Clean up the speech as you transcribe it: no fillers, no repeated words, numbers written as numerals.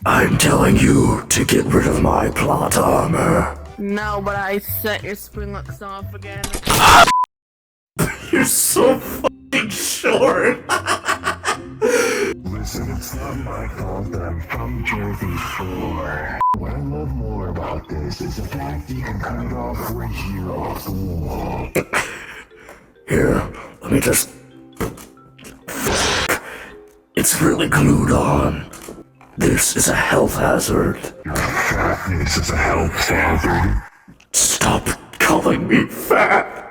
I'm telling you to get rid of my plot armor. No, but I set your spring locks off again. You're so fucking short. Listen, it's not my fault that I'm from Jersey Shore. What I love more about this is the fact you can cut it off right here off the wall. Here, let me just... It's really glued on. This is a health hazard. Your fatness is a health hazard. Stop calling me fat.